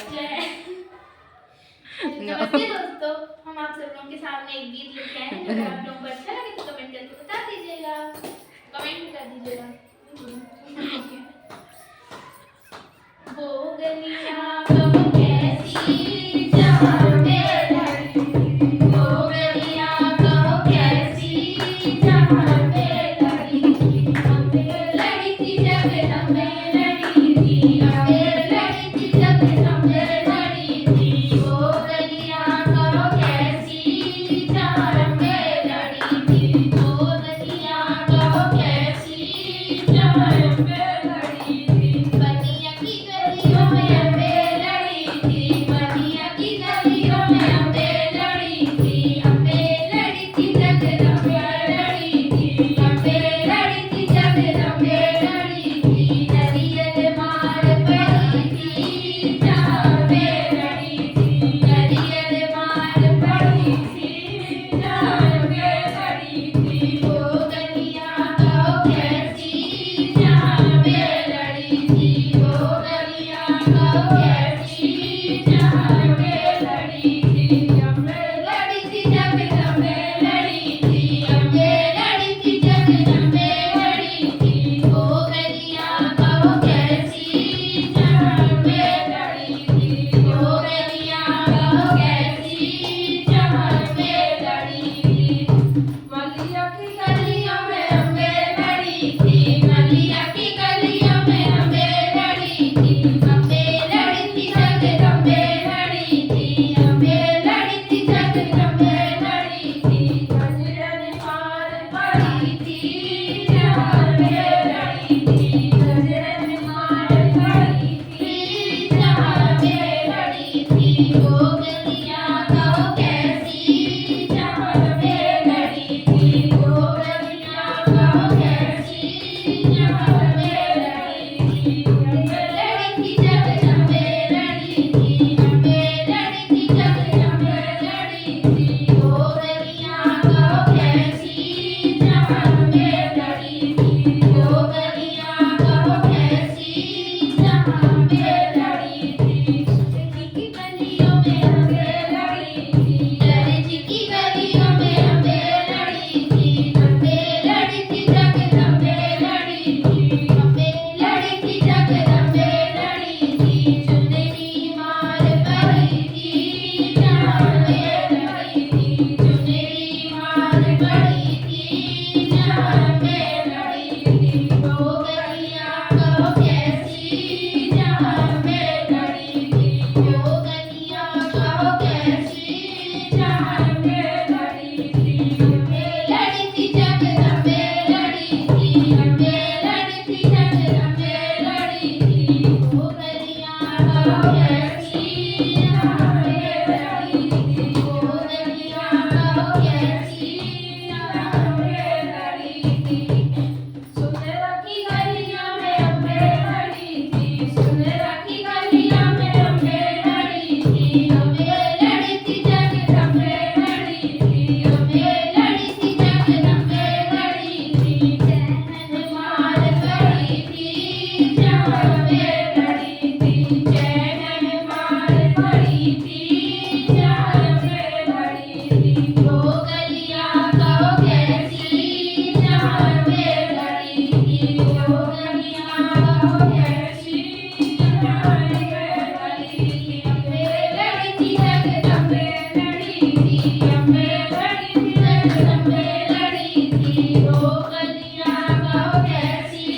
नमस्ते दोस्तों, हम आप सब लोगों के सामने एक गीत लेके आए हैं। अगर आप लोगों को अच्छा लगे तो कमेंट करके बता दीजिएगा, कमेंट भी कर दीजिएगा। वो गलियां कब कैसी जहाँ पे लड़ी, वो गलियां कब कैसी जहाँ पे लड़ी थी, हमें लड़ी थी जब हमें लड़ी थी, हमें लड़ी थी जब हमें लड़ी थी। वो गलियां कब कैसी जहाँ पे लड़ी थी, वो गलियां कब कैसी जहाँ पे लड़ी थी। बनिया की गलियों में हमें लड़ी थी, बनिया की गलियों में हमें लड़ी थी, हमें लड़ी थी जग हमें लड़ी थी, हमें लड़ी थी जग हमें लड़ी थी। नरियल मार पड़ी थी जहाँ पे लड़ी थी, नरियल मार पड़ी थी जहाँ पे लड़ी थी। वो गलियां कब कैसी जहाँ पे लड़ी थी, वो गलियां कब कैसी जहाँ पे लड़ी थी, हमें लड़ी थी जग हमें लड़ी थी, हमें लड़ी थी जग हमें लड़ी थी। वो गलियां कब कैसी जहाँ पे लड़ी थी, वो गलियां कब कैसी जहाँ पे लड़ी थी। मलिया की गलियों में हमें लड़ी थी, मलिया की गलियों में हमें लड़ी थी, हमें लड़ी थी जग हमें लड़ी थी, हमें लड़ी थी जग हमें लड़ी थी। गजरन मार पड़ी थी जहाँ पे लड़ी थी, गजरन मार पड़ी थी जहाँ पे लड़ी थी। वो गलियां कब कैसी जहाँ पे लड़ी थी, वो गलियां कब कैसी जहाँ पे लड़ी थी, हमें लड़ी थी जग हमें लड़ी थी, हमें लड़ी थी जग हमें लड़ी थी। वो गलियां कब कैसी जहाँ पे लड़ी थी, वो गलियां कब कैसी जहाँ पे लड़ी थी। जी की गलियों में हमें लड़ी थी, अरे जी की गलियों में हमें लड़ी थी, हमें लड़ी थी जग हमें लड़ी थी, हमें लड़ी थी जग हमें लड़ी थी। चुनरी मार पड़ी थी जहाँ पे लड़ी थी, चुनरी मार पड़ी थी जहाँ पे लड़ी थी। वो गलियां कब कैसी जहाँ पे लड़ी थी, वो गलियां कब कैसी जहाँ पे लड़ी थी, हमें लड़ी थी जग हमें लड़ी थी, हमें लड़ी थी जग हमें लड़ी थी। वो गलियां कब कैसी जहाँ पे लड़ी थी, वो गलियां कब कैसी जहाँ पे लड़ी थी। सुनेरा की गलियों में हमें लड़ी थी, सुनेरा की गलियों में हमें लड़ी थी, हमें लड़ी थी जग हमें लड़ी थी, हमें लड़ी थी जग हमें लड़ी थी। चैन मार पड़ी थी जहाँ पे लड़ी थी, चैन मार पड़ी थी जहाँ पे लड़ी थी। वो गलियां कब कैसी जहाँ पे लड़ी थी, वो गलियां कब कैसी जहाँ पे लड़ी थी, हमें लड़ी थी जग हमें लड़ी थी, हमें लड़ी थी जग हमें लड़ी थी। वो गलियां कब कैसी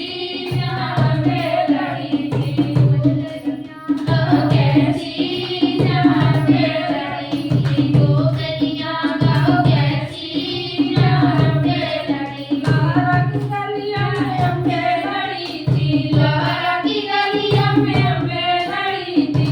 जहाँ पे लड़ी थी, वो गलियां कब कैसी जहाँ पे लड़ी थी, वो गलियां कब कैसी जहाँ पे लड़ी थी। लारा की गलियों में हमें लड़ी थी, लारा की गलियों में हमें लड़ी थी,